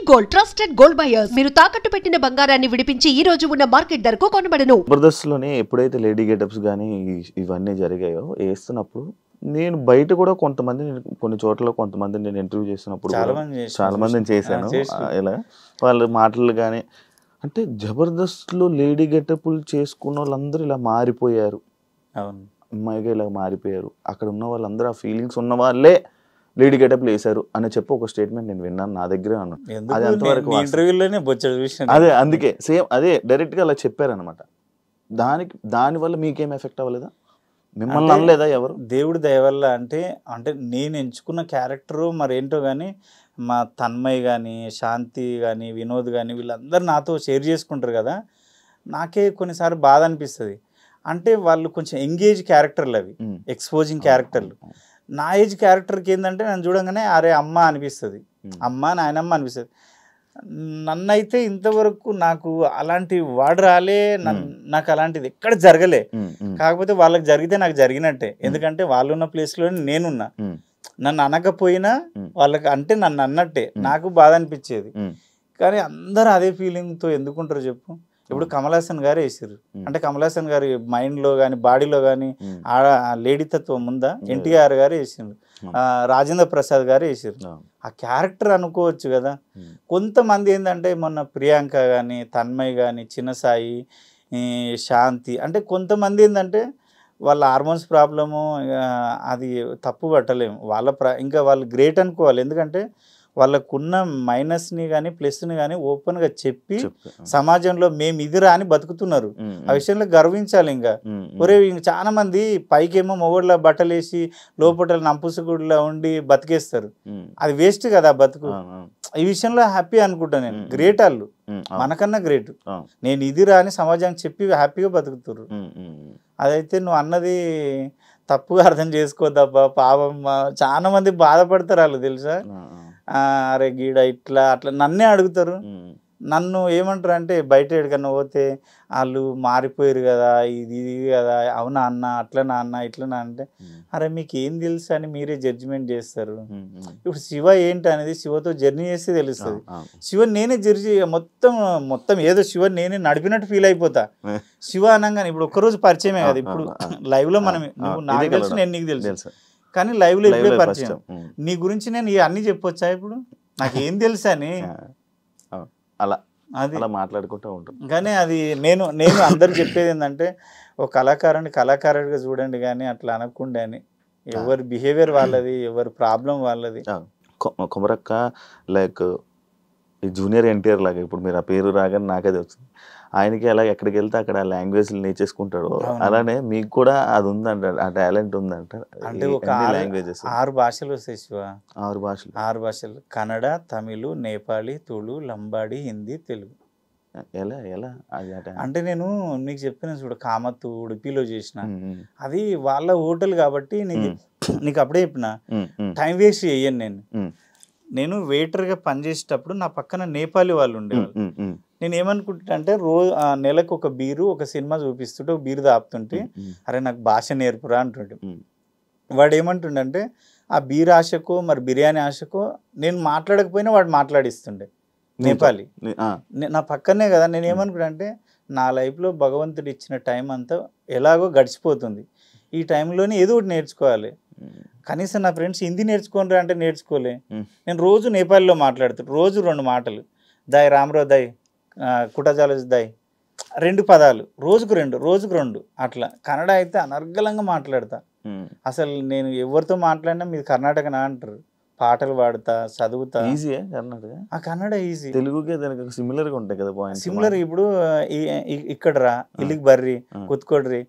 Gold trusted gold buyers మీరు తాకట్టు పెట్టిన బంగారాన్ని విడిపించి ఈ రోజు ఉన్న మార్కెట్ ధరకు కొనబడను. జబర్దస్త్లోనే ఎప్పుడైతే లేడీ గెటప్స్ కానీ ఇవన్నీ జరిగాయో వేస్తున్నప్పుడు నేను బయట కూడా కొన్ని చోట్ల కొంతమంది నేను ఇంటర్వ్యూ చేసినప్పుడు చాలా మందిని చేశాను. ఇలా వాళ్ళ మాటలు కానీ అంటే జబర్దస్త్లో లేడీ గెటప్లు చేసుకున్న వాళ్ళందరూ ఇలా మారిపోయారు, అమ్మాయిగా ఇలా మారిపోయారు, అక్కడ ఉన్న వాళ్ళందరూ ఆ ఫీలింగ్స్ ఉన్న వాళ్ళే లేడీ గెటప్లు వేశారు అని చెప్పి ఒక స్టేట్మెంట్ నేను విన్నాను, నా దగ్గర అన్నాను. అది అంతవరకు అదే అందుకే సేమ్ అదే డైరెక్ట్గా అలా చెప్పారనమాట. దానివల్ల మీకేం ఎఫెక్ట్ అవ్వలేదా? మిమ్మల్ని అనలేదా ఎవరు? దేవుడి దయ వల్ల అంటే నేను ఎంచుకున్న క్యారెక్టరు మరేంటో కానీ మా తన్మయ్ కానీ శాంతి కానీ వినోద్ కానీ వీళ్ళందరూ నాతో షేర్ చేసుకుంటారు కదా, నాకే కొన్నిసార్లు బాధ అనిపిస్తుంది. అంటే వాళ్ళు కొంచెం ఎంగేజ్ క్యారెక్టర్లు, అవి ఎక్స్పోజింగ్ క్యారెక్టర్లు. నా ఏజ్ క్యారెక్టర్కి ఏంటంటే నన్ను చూడంగానే అరే అమ్మ అనిపిస్తుంది, అమ్మ నాయనమ్మ అనిపిస్తుంది. నన్నైతే ఇంతవరకు నాకు అలాంటి వాడు రాలే, నాకు అలాంటిది ఎక్కడ జరగలే. కాకపోతే వాళ్ళకి జరిగితే నాకు జరిగినట్టే, ఎందుకంటే వాళ్ళు ఉన్న ప్లేస్లోనే నేనున్నా. నన్ను అనకపోయినా వాళ్ళకి అంటే నన్ను అన్నట్టే, నాకు బాధ అనిపించేది. కానీ అందరూ అదే ఫీలింగ్తో ఎందుకుంటారు చెప్పు? ఇప్పుడు కమల్ హాసన్ గారు వేసారు అంటే కమల్ హాసన్ గారి మైండ్లో కానీ బాడీలో కానీ లేడీ తత్వం ఉందా? ఎన్టీఆర్ గారు వేసిండ్రు, రాజేంద్ర ప్రసాద్ గారు వేసారు. ఆ క్యారెక్టర్ అనుకోవచ్చు కదా. కొంతమంది ఏంటంటే మొన్న ప్రియాంక కానీ తన్మయ్ కానీ చిన్న సాయి శాంతి అంటే కొంతమంది ఏంటంటే వాళ్ళ హార్మోన్స్ ప్రాబ్లము, అది తప్పు పట్టలేము. ఇంకా వాళ్ళు గ్రేట్ అనుకోవాలి, ఎందుకంటే వాళ్ళకున్న మైనస్ని కానీ ప్లస్ని కానీ ఓపెన్గా చెప్పి సమాజంలో మేము ఇదిరా అని బతుకుతున్నారు. ఆ విషయంలో గర్వించాలి. ఇంకా ఒరే చాలా మంది పైకేమో మొగోళ్ళ బట్టలేసి లోపల నంపుసుగుడిలా ఉండి బతికేస్తారు, అది వేస్ట్ కదా బతుకు. ఈ విషయంలో హ్యాపీ అనుకుంటా నేను. గ్రేట్ వాళ్ళు, మనకన్నా గ్రేట్. నేను ఇదిరా అని సమాజానికి చెప్పి హ్యాపీగా బతుకుతున్నారు. అదైతే నువ్వు అన్నది తప్పుగా అర్థం చేసుకోద్దబ్బా, పాపం చాలా మంది బాధపడతారు వాళ్ళు, తెలుసా? అరే గీడ ఇట్లా అట్లా నన్నే అడుగుతారు. నన్ను ఏమంటారు అంటే బయట ఎక్కడికన్నా పోతే వాళ్ళు మారిపోయారు కదా, ఇది కదా, అవునా అన్న, అట్లనా అన్న, ఇట్లనా అంటే అరే మీకు ఏం తెలుసు అని మీరే జడ్జిమెంట్ చేస్తారు. ఇప్పుడు శివ ఏంటి అనేది శివతో జర్నీ చేస్తే తెలుస్తుంది. శివ నేనే మొత్తం ఏదో శివ నేనే నడిపినట్టు ఫీల్ అయిపోతా. శివ అనగానే ఇప్పుడు ఒక్కరోజు పరిచయమే కదా, ఇప్పుడు లైవ్ లో మనం నువ్వు నాకు తెలుసు, నేను నీకు తెలుసు, కానీ లైవ్ లో ఇప్పుడే పరిచయం. నీ గురించి నేను అన్ని చెప్పొచ్చా ఇప్పుడు? నాకేం తెలుసా అని అలా అలా మాట్లాడుకుంటూ ఉంటాం. కానీ అది నేను అందరు చెప్పేది ఏంటంటే ఒక కళాకారుడిగా చూడండి కానీ అట్లా అనకుండా అని. ఎవరి బిహేవియర్ వాళ్ళది, ఎవరి ప్రాబ్లం వాళ్ళది. కొమరక్క లైక్ ఈ జూనియర్ ఎన్టీఆర్ లాగా ఇప్పుడు మీరు ఆ పేరు రాగానే నాకదే వచ్చింది. ఆయనకి అలా ఎక్కడికి వెళ్తే అక్కడ లాంగ్వేజ్లు నేర్చేసుకుంటాడు, అలానే మీకు కూడా అది ఉందంట, ఆ టాలెంట్ ఉందంట. అంటే ఒక లాంగ్వేజెస్ 6 భాషలు వస్తాయి శివ. 6 భాషలు కన్నడ, తమిళ్, నేపాళీ, తుళు, లంబాడి, హిందీ, తెలుగు. ఎలా ఎలా అంటే నేను నీకు చెప్పిన చూడు, కామత్తు ఉడిపిలో చేసిన అది వాళ్ళ హోటల్ కాబట్టి నీకు అప్పుడే చెప్పిన టైం వేస్ట్ చెయ్యను. నేను వెయిటర్గా పనిచేసేటప్పుడు నా పక్కన నేపాలీ వాళ్ళు ఉండేవాళ్ళు. నేను ఏమనుకుంటా అంటే నెలకు ఒక బీరు, ఒక సినిమా చూపిస్తుంటే ఒక బీరు దాపుతుంటే అరే నాకు భాష నేర్పురా అంటుంటే, వాడు ఏమంటుండే ఆ బీర్ ఆశకో మరి బిర్యానీ ఆశకో నేను మాట్లాడకపోయినా వాడు మాట్లాడిస్తుండే నేపాలి. నా పక్కనే కదా. నేను ఏమనుకుంటా అంటే నా లైఫ్లో భగవంతుడు ఇచ్చిన టైం అంతా ఎలాగో గడిచిపోతుంది, ఈ టైంలోనే ఏదో ఒకటి నేర్చుకోవాలి. కనీసం నా ఫ్రెండ్స్ హిందీ నేర్చుకోనరా అంటే నేర్చుకోలే. నేను రోజు నేపాల్లో మాట్లాడుతాను, రోజు 2 మాటలు, దాయ్ రామ్రో దాయ్, కుటజాలజ్ దాయ్, 2 పదాలు, రోజుకు 2 అట్లా. కన్నడ అయితే అనర్గళంగా మాట్లాడతా. అసలు నేను ఎవరితో మాట్లాడినా మీది కర్ణాటకనా అంటారు. పాటలు పాడుతా, చదువుతా. ఈజీయా కర్ణాటక? ఆ కన్నడ ఈజీ. తెలుగుకే దానికి సిమిలర్ గా ఉంటాయి కదా పాయింట్స్. సిమిలర్ ఇప్పుడు ఇక్కడ రా, ఇಲ್ಲಿಗೆ ಬರ್ರಿ, ಕೂತ್ಕೊಡ್ರಿ,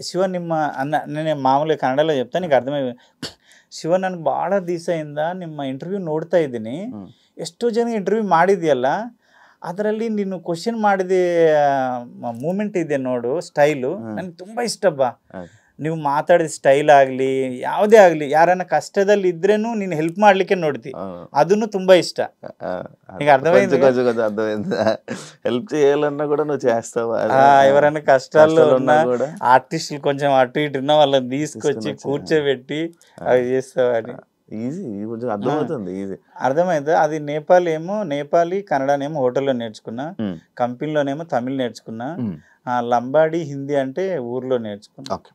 ಶಿವ ನಿಮ್ಮ ಅನ್ನ నేను మామూలుగా కన్నడలో చెప్తా నీకు అర్థమై. ಶಿವ ನನ್ಗೆ ಭಾಳ ದಿವಸ ಇಂದ ನಿಮ್ಮ ಇಂಟರ್ವ್ಯೂ ನೋಡ್ತಾ ಇದ್ದೀನಿ, ಎಷ್ಟೋ ಜನ ಇಂಟರ್ವ್ಯೂ ಮಾಡಿದ್ಯಲ್ಲ, ಅದರಲ್ಲಿ ನೀನು ಕ್ವಶನ್ ಮಾಡಿದ ಮೂಮೆಂಟ್ ಇದೆ ನೋಡು, ಸ್ಟೈಲು ನನಗೆ ತುಂಬ ಇಷ್ಟಪ್ಪ. ನೀವು ಮಾತಾಡಿದ ಸ್ಟೈಲ್ ಆಗಲಿ ಯಾವುದೇ ಆಗಲಿ, ಯಾರನ್ನ ಕಷ್ಟದಲ್ಲಿ ಇದ್ರೇನು ನೀನು ಹೆಲ್ಪ್ ಮಾಡ್ಲಿಕ್ಕೆ ನೋಡ್ತಿ, ಅದನ್ನು ತುಂಬಾ ಇಷ್ಟ. నీకు అర్థమైంది? హెల్ప్ చేయాలన్నా కూడా నువ్వు చేస్తావా? ఎవరైనా కష్టాల్లో ఉన్న ఆర్టిస్టులు కొంచెం అటు ఇటు ఉన్న వాళ్ళని తీసుకొచ్చి కూర్చోబెట్టి అవి చేస్తావా అని. ఈజీ కొంచెం అర్థమవుతుంది ఈజీ. అర్థమైంది. అది నేపాలీ కన్నడనేమో హోటల్లో నేర్చుకున్నా, కంపెనీలోనేమో తమిళ్ నేర్చుకున్నా, లంబాడీ హిందీ అంటే ఊర్లో నేర్చుకున్నా. ఓకే.